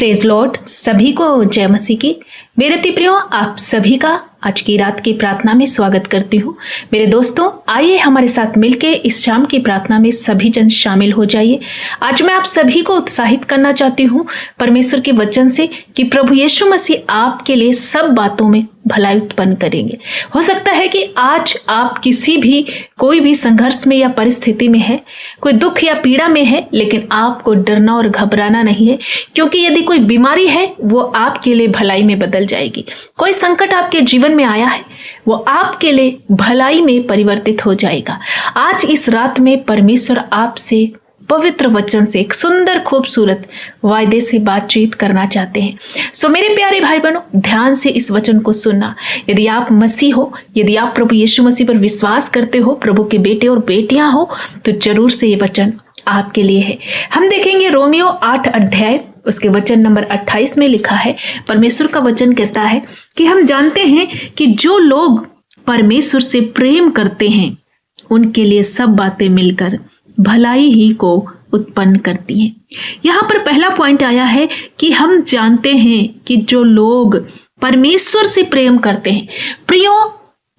Praise Lord. सभी को जय मसीह की। मेरे प्रियो, आप सभी का आज की रात की प्रार्थना में स्वागत करती हूँ। मेरे दोस्तों, आइए हमारे साथ मिलके इस शाम की प्रार्थना में सभी जन शामिल हो जाइए। आज मैं आप सभी को उत्साहित करना चाहती हूँ परमेश्वर के वचन से कि प्रभु यीशु मसीह आपके लिए सब बातों में भलाई उत्पन्न करेंगे। हो सकता है कि आज आप किसी भी कोई भी संघर्ष में या परिस्थिति में है, कोई दुख या पीड़ा में है, लेकिन आपको डरना और घबराना नहीं है, क्योंकि यदि कोई बीमारी है वो आपके लिए भलाई में बदल जाएगी। कोई संकट आपके जीवन में आया है वो आपके लिए भलाई में परिवर्तित हो जाएगा। आज इस रात में परमेश्वर आपसे पवित्र वचन से एक सुंदर खूबसूरत वायदे से बातचीत करना चाहते हैं। सो मेरे प्यारे भाई बहनों, ध्यान से इस वचन को सुनना। यदि आप मसीह हो, यदि आप प्रभु यीशु मसीह पर विश्वास करते हो, प्रभु के बेटे और बेटियां हो, तो जरूर से ये वचन आपके लिए है। हम देखेंगे रोमियो 8 अध्याय उसके वचन नंबर 28 में लिखा है। परमेश्वर का वचन कहता है कि हम जानते हैं कि जो लोग परमेश्वर से प्रेम करते हैं उनके लिए सब बातें मिलकर भलाई ही को उत्पन्न करती हैं। यहाँ पर पहला पॉइंट आया है कि हम जानते हैं कि जो लोग परमेश्वर से प्रेम करते हैं, प्रियो,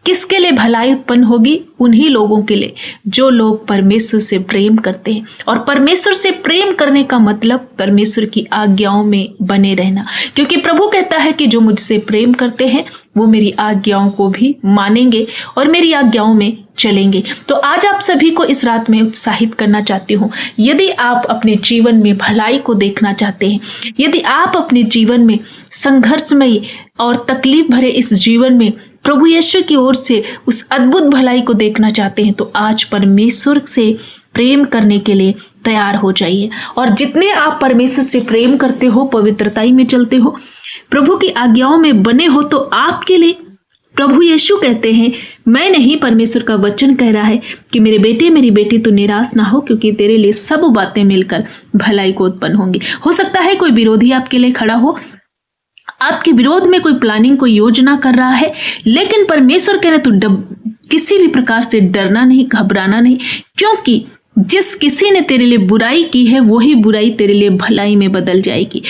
किसके लिए भलाई उत्पन्न होगी? उन्हीं लोगों के लिए जो लोग परमेश्वर से प्रेम करते हैं। और परमेश्वर से प्रेम करने का मतलब परमेश्वर की आज्ञाओं में बने रहना, क्योंकि प्रभु कहता है कि जो मुझसे प्रेम करते हैं वो मेरी आज्ञाओं को भी मानेंगे और मेरी आज्ञाओं में चलेंगे। तो आज आप सभी को इस रात में उत्साहित करना चाहती हूँ। यदि आप अपने जीवन में भलाई को देखना चाहते हैं, यदि आप अपने जीवन में संघर्षमय और तकलीफ भरे इस जीवन में प्रभु यीशु की ओर से उस अद्भुत भलाई को देखना चाहते हैं, तो आज परमेश्वर से प्रेम करने के लिए तैयार हो जाइए। और जितने आप परमेश्वर से प्रेम करते हो, पवित्रताई में चलते हो, प्रभु की आज्ञाओं में बने हो, तो आपके लिए प्रभु यीशु कहते हैं, मैं नहीं, परमेश्वर का वचन कह रहा है कि मेरे बेटे मेरी बेटी तो निराश ना हो, क्योंकि तेरे लिए सब बातें मिलकर भलाई को उत्पन्न होंगी। हो सकता है कोई विरोधी आपके लिए खड़ा हो, आपके विरोध में कोई प्लानिंग, कोई योजना कर रहा है, लेकिन परमेश्वर कह रहे तो किसी भी प्रकार से डरना नहीं, घबराना नहीं, क्योंकि जिस किसी ने तेरे लिए बुराई की है वही बुराई तेरे लिए भलाई में बदल जाएगी।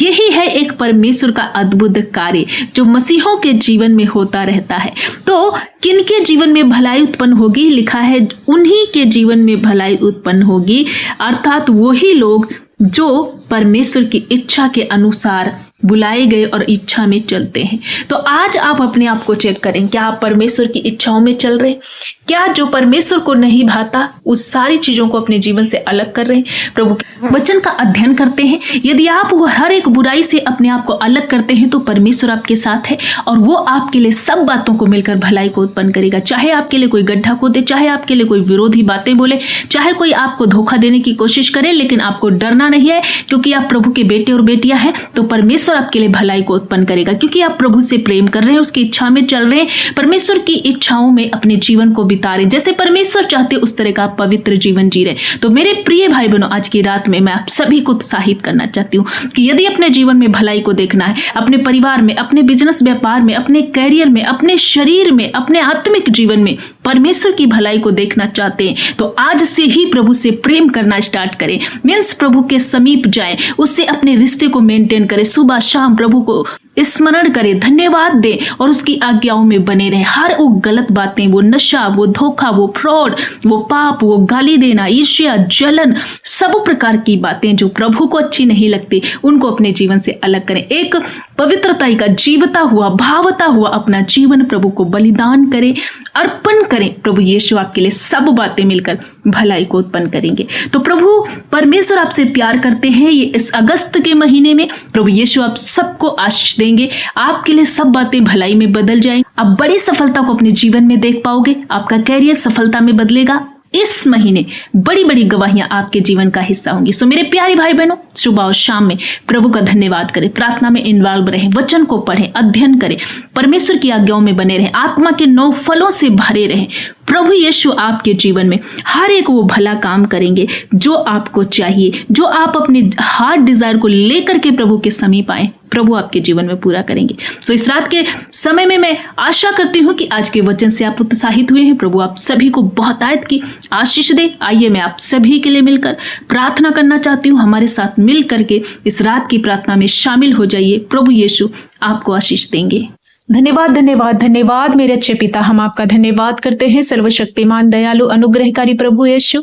यही है एक परमेश्वर का अद्भुत कार्य जो मसीहों के जीवन में होता रहता है। तो किनके जीवन में भलाई उत्पन्न होगी? लिखा है उन्हीं के जीवन में भलाई उत्पन्न होगी, अर्थात वही लोग जो परमेश्वर की इच्छा के अनुसार बुलाए गए और इच्छा में चलते हैं। तो आज आप अपने आप को चेक करें, क्या आप परमेश्वर की इच्छाओं में चल रहे हैं? क्या जो परमेश्वर को नहीं भाता उस सारी चीजों को अपने जीवन से अलग कर रहे हैं? प्रभु के वचन का अध्ययन करते हैं। यदि आप वो हर एक बुराई से अपने आप को अलग करते हैं तो परमेश्वर आपके साथ है और वो आपके लिए सब बातों को मिलकर भलाई को उत्पन्न करेगा। चाहे आपके लिए कोई गड्ढा खोदे, चाहे आपके लिए कोई विरोधी बातें बोले, चाहे कोई आपको धोखा देने की कोशिश करे, लेकिन आपको डरना नहीं है, क्योंकि आप प्रभु के बेटे और बेटियां हैं। तो परमेश्वर आपके लिए भलाई को उत्पन्न करेगा, क्योंकि आप प्रभु से प्रेम कर रहे हैं, उसकी इच्छा में चल रहे हैं, परमेश्वर की इच्छाओं में अपने जीवन को बिता रहे हैं। जैसे परमेश्वर चाहते उस तरह का पवित्र जीवन जी रहे। तो मेरे प्रिय भाई बहनों, आज की रात में मैं आप सभी को उत्साहित करना चाहती हूँ कि यदि अपने जीवन में भलाई को देखना है, अपने परिवार में, अपने बिजनेस व्यापार में, अपने कैरियर में, अपने शरीर में, अपने आत्मिक जीवन में परमेश्वर की भलाई को देखना चाहते हैं, तो आज से ही प्रभु से प्रेम करना स्टार्ट करें। मीन्स प्रभु के समीप जाएं, उससे अपने रिश्ते को मेंटेन करें, सुबह शाम प्रभु को स्मरण करें, धन्यवाद दें और उसकी आज्ञाओं में बने रहें। हर वो गलत बातें, वो नशा, वो धोखा, वो फ्रॉड, वो पाप, वो गाली देना, ईर्ष्या, जलन, सब प्रकार की बातें जो प्रभु को अच्छी नहीं लगती, उनको अपने जीवन से अलग करें। एक पवित्रताई का जीवता हुआ, भावता हुआ अपना जीवन प्रभु को बलिदान करें, अर्पण करें। प्रभु यीशु आपके लिए सब बातें मिलकर भलाई को उत्पन्न करेंगे। तो प्रभु परमेश्वर आपसे प्यार करते हैं। ये इस अगस्त के महीने में प्रभु यीशु आप सबको आशीष देंगे, आपके लिए सब बातें भलाई में बदल जाएंगी। आप बड़ी सफलता को अपने जीवन में देख पाओगे, आपका कैरियर सफलता में बदलेगा। इस महीने बड़ी बड़ी गवाहियां आपके जीवन का हिस्सा होंगी। सो मेरे प्यारे भाई बहनों, सुबह और शाम में प्रभु का धन्यवाद करें, प्रार्थना में इन्वॉल्व रहें, वचन को पढ़ें, अध्ययन करें, परमेश्वर की आज्ञाओं में बने रहें, आत्मा के 9 फलों से भरे रहें, प्रभु यीशु आपके जीवन में हर एक वो भला काम करेंगे जो आपको चाहिए, जो आप अपने हार्ट डिजायर को लेकर के प्रभु के समीप आए, प्रभु आपके जीवन में पूरा करेंगे। सो इस रात के समय में मैं आशा करती हूँ कि आज के वचन से आप उत्साहित हुए हैं। प्रभु आप सभी को बहुतायत की आशीष दे। आइए मैं आप सभी के लिए मिलकर प्रार्थना करना चाहती हूँ। हमारे साथ मिल करके इस रात की प्रार्थना में शामिल हो जाइए। प्रभु यीशु आपको आशीष देंगे। धन्यवाद धन्यवाद धन्यवाद मेरे अच्छे पिता, हम आपका धन्यवाद करते हैं सर्वशक्तिमान दयालु अनुग्रहकारी प्रभु यीशु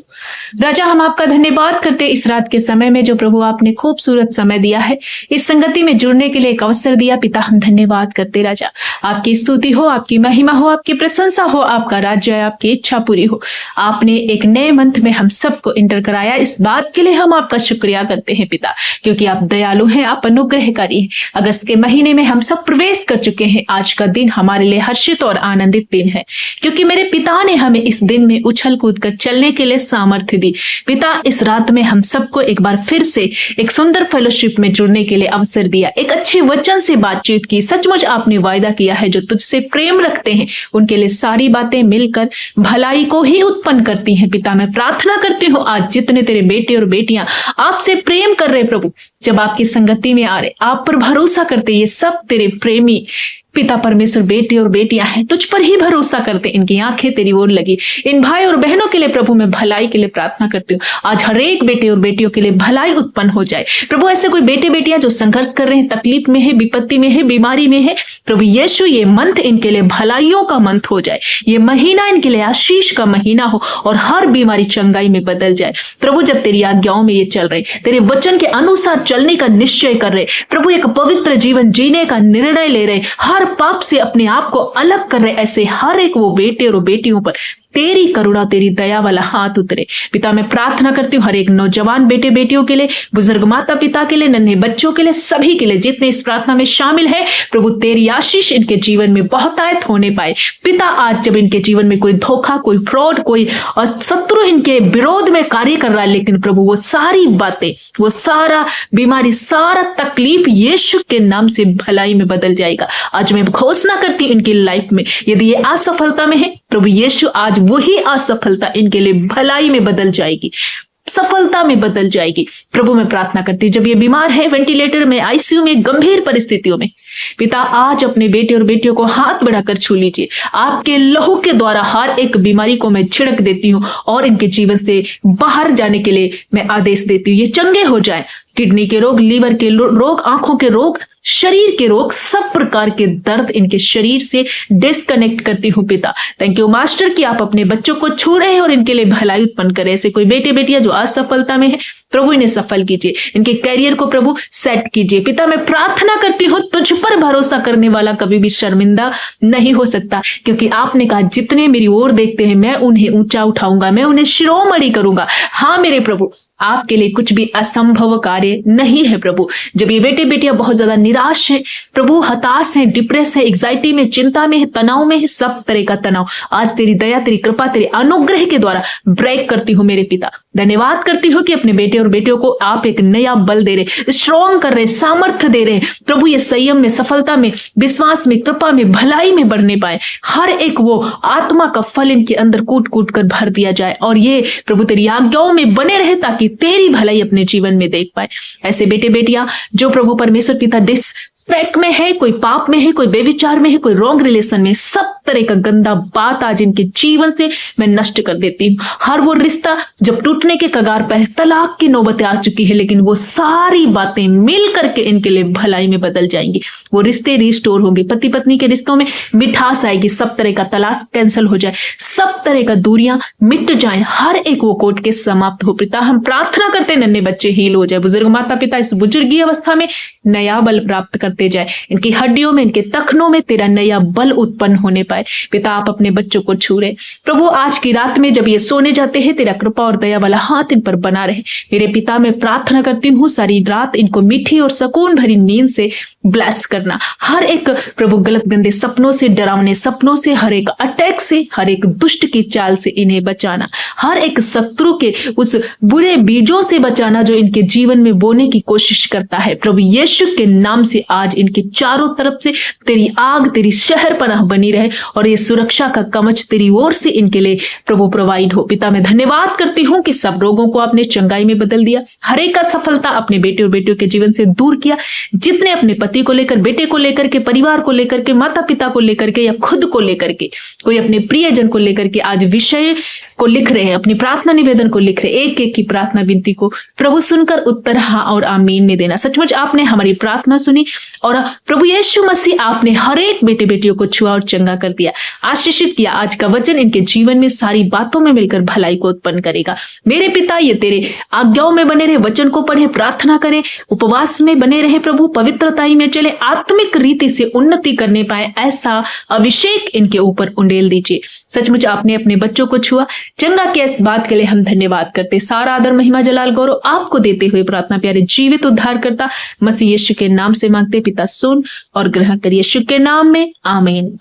राजा। हम आपका धन्यवाद करते हैं इस रात के समय में जो प्रभु आपने खूबसूरत समय दिया है, इस संगति में जुड़ने के लिए एक अवसर दिया पिता, हम धन्यवाद करते राजा। आपकी स्तुति हो, आपकी महिमा हो, आपकी प्रशंसा हो, आपका राज्य है, आपकी इच्छा पूरी हो। आपने एक नए मंथ में हम सबको इंटर कराया, इस बात के लिए हम आपका शुक्रिया करते हैं पिता, क्योंकि आप दयालु हैं, आप अनुग्रहकारी हैं। अगस्त के महीने में हम सब प्रवेश कर चुके हैं। आज का दिन हमारे लिए हर्षित और आनंदित दिन है, क्योंकि मेरे पिता ने हमें इस दिन में उछल कूद कर चलने के लिए सामर्थ्य दी। पिता इस रात में हम सबको एक बार फिर से एक सुंदर फेलोशिप में जुड़ने के लिए अवसर दिया, एक अच्छे वचन से बातचीत की। सचमुच आपने वायदा किया है जो तुझसे प्रेम रखते हैं उनके लिए सारी बातें मिलकर भलाई को ही उत्पन्न करती हैं। पिता मैं प्रार्थना करती हूँ आज जितने तेरे बेटे और बेटियां आपसे प्रेम कर रहे प्रभु, जब आपकी संगति में आ रहे, आप पर भरोसा करते, ये सब तेरे प्रेमी पिता परमेश्वर बेटे और बेटियां हैं, तुझ पर ही भरोसा करते, इनकी आंखें तेरी ओर लगी। इन भाई और बहनों के लिए प्रभु मैं भलाई के लिए प्रार्थना करती हूँ। आज हर एक बेटे और बेटियों के लिए भलाई उत्पन्न हो जाए प्रभु। ऐसे कोई बेटे बेटियां जो संघर्ष कर रहे हैं, तकलीफ में है, विपत्ति में है, बीमारी में है, प्रभु यीशु ये मंथ इनके लिए भलाइयों का मंथ हो जाए। ये महीना इनके लिए आशीष का महीना हो और हर बीमारी चंगाई में बदल जाए प्रभु। जब तेरी आज्ञाओं में ये चल रहे, तेरे वचन के अनुसार चलने का निश्चय कर रहे प्रभु, एक पवित्र जीवन जीने का निर्णय ले रहे, हर पाप से अपने आप को अलग कर रहे, ऐसे हर एक वो बेटे और बेटियों पर तेरी करुणा, तेरी दया वाला हाथ उतरे पिता। मैं प्रार्थना करती हूँ हर एक नौजवान बेटे बेटियों के लिए, बुजुर्ग माता पिता के लिए, नन्हे बच्चों के लिए, सभी के लिए जितने इस प्रार्थना में शामिल है प्रभु, तेरी आशीष इनके जीवन में बहुतायत होने पाए पिता। आज जब इनके जीवन में कोई धोखा, कोई फ्रॉड, कोई शत्रु इनके विरोध में कार्य कर रहा है, लेकिन प्रभु वो सारी बातें, वो सारा बीमारी, सारा तकलीफ यीशु के नाम से भलाई में बदल जाएगा। आज मैं घोषणा करती हूँ इनकी लाइफ में यदि ये असफलता में है प्रभु यीशु, आज वही असफलता इनके लिए भलाई में बदल जाएगी, सफलता में बदल जाएगी प्रभु। मैं प्रार्थना करती हूँ जब ये बीमार है, वेंटिलेटर में, आईसीयू में, गंभीर परिस्थितियों में पिता, आज अपने बेटे और बेटियों को हाथ बढ़ाकर छू लीजिए। आपके लहू के द्वारा हर एक बीमारी को मैं छिड़क देती हूँ और इनके जीवन से बाहर जाने के लिए मैं आदेश देती हूँ। ये चंगे हो जाए। किडनी के रोग, लीवर के रोग, आंखों के रोग, शरीर के रोग, सब प्रकार के दर्द इनके शरीर से डिस्कनेक्ट करती हूँ पिता। थैंक यू मास्टर कि आप अपने बच्चों को छू रहे हैं और इनके लिए भलाई उत्पन्न करें। ऐसे कोई बेटे बेटियां जो असफलता में है प्रभु, इन्हें सफल कीजिए, इनके कैरियर को प्रभु सेट कीजिए पिता। मैं प्रार्थना करती हूँ तुझ पर भरोसा करने वाला कभी भी शर्मिंदा नहीं हो सकता, क्योंकि आपने कहा जितने मेरी ओर देखते हैं मैं उन्हें ऊंचा उठाऊंगा, मैं उन्हें शिरोमणि करूंगा। हाँ मेरे प्रभु, आपके लिए कुछ भी असंभव कार्य नहीं है प्रभु। जब ये बेटे बेटियां बहुत ज्यादा निराश हैं प्रभु, हताश हैं, डिप्रेस है, एग्जाइटी में, चिंता में है, तनाव में है, सब तरह का तनाव आज तेरी दया, तेरी कृपा, तेरे अनुग्रह के द्वारा ब्रेक करती हूँ मेरे पिता। धन्यवाद करती हूँ कि अपने बेटे और बेटियों को आप एक नया बल दे रहे, स्ट्रॉन्ग कर रहे, सामर्थ्य दे रहे प्रभु। ये संयम में, सफलता में, विश्वास में, कृपा में, भलाई में बढ़ने पाए। हर एक वो आत्मा का फल इनके अंदर कूट कूट कर भर दिया जाए और ये प्रभु तेरी आज्ञाओं में बने रहे ताकि तेरी भलाई अपने जीवन में देख पाए। ऐसे बेटे बेटियां जो प्रभु परमेश्वर पिता ट्रैक में है, कोई पाप में है, कोई बेविचार में है, कोई रॉन्ग रिलेशन में, सब तरह का गंदा बात आज इनके जीवन से मैं नष्ट कर देती हूँ। हर वो रिश्ता जब टूटने के कगार पर, तलाक की नौबतें आ चुकी है, लेकिन वो सारी बातें मिल करके इनके लिए भलाई में बदल जाएंगी। वो रिश्ते रिस्टोर होंगे, पति पत्नी के रिश्तों में मिठास आएगी, सब तरह का तलाक कैंसिल हो जाए, सब तरह का दूरियां मिट जाए, हर एक वो कोर्ट केस समाप्त हो पिता। हम प्रार्थना करते नन्हे बच्चे हील हो जाए, बुजुर्ग माता पिता इस बुजुर्गी अवस्था में नया बल प्राप्त करते जाए, इनकी हड्डियों में, इनके तखनों में तेरा नया बल उत्पन्न होने पाए पिता। आप अपने बच्चों को छू रहे प्रभु, आज की रात में जब ये सोने जाते हैं तेरा कृपा और दया वाला हाथ इन पर बना रहे मेरे पिता। मैं प्रार्थना करती हूँ सारी रात इनको मीठी और सुकून भरी नींद से ब्लेस करना। हर एक प्रभु गलत गंदे सपनों से, डरावने सपनों से, हर एक अटैक से, हर एक दुष्ट की चाल से इन्हें बचाना, हर एक शत्रु के उस बुरे बीजों से बचाना जो इनके जीवन में बोने की कोशिश करता है प्रभु यीशु के नाम से। आज इनके चारों तरफ से तेरी आग, तेरी शहर पनाह बनी रहे और ये सुरक्षा का कवच तेरी ओर से इनके लिए प्रभु प्रोवाइड हो। पिता मैं धन्यवाद करती हूँ कि सब रोगों को आपने चंगाई में बदल दिया, हर एक असफलता अपने बेटे और बेटियों के जीवन से दूर किया। जितने अपने पति को लेकर, बेटे को लेकर के, परिवार को लेकर के, माता पिता को लेकर के या खुद को लेकर के, कोई अपने प्रियजन को लेकर के आज विषय को लिख रहे हैं, अपनी प्रार्थना निवेदन को लिख रहे, एक एक की प्रार्थना विनती को प्रभु सुनकर उत्तर हाँ और आमीन में देना। सचमुच आपने हमारी प्रार्थना सुनी और प्रभु यीशु मसीह आपने हर एक बेटे बेटियों को छुआ और चंगा कर दिया, आशीषित किया। आज का वचन इनके जीवन में सारी बातों में मिलकर भलाई को उत्पन्न करेगा। मेरे पिता ये तेरे आज्ञाओं में बने रहे, वचन को पढ़े, प्रार्थना करें, उपवास में बने रहे प्रभु, पवित्रताई में चले, आत्मिक रीति से उन्नति करने पाए, ऐसा अभिषेक इनके ऊपर उंडेल दीजिए। सचमुच आपने अपने बच्चों को छुआ, चंगा किया, इस बात के लिए हम धन्यवाद करते। सारा आदर महिमा जलाल गौरव आपको देते हुए प्रार्थना प्यारे जीवित उद्धार करता मसीह यीशु के नाम से मांगते, पिता सुन और ग्रहण करिए, यीशु के नाम में आमीन आमीन।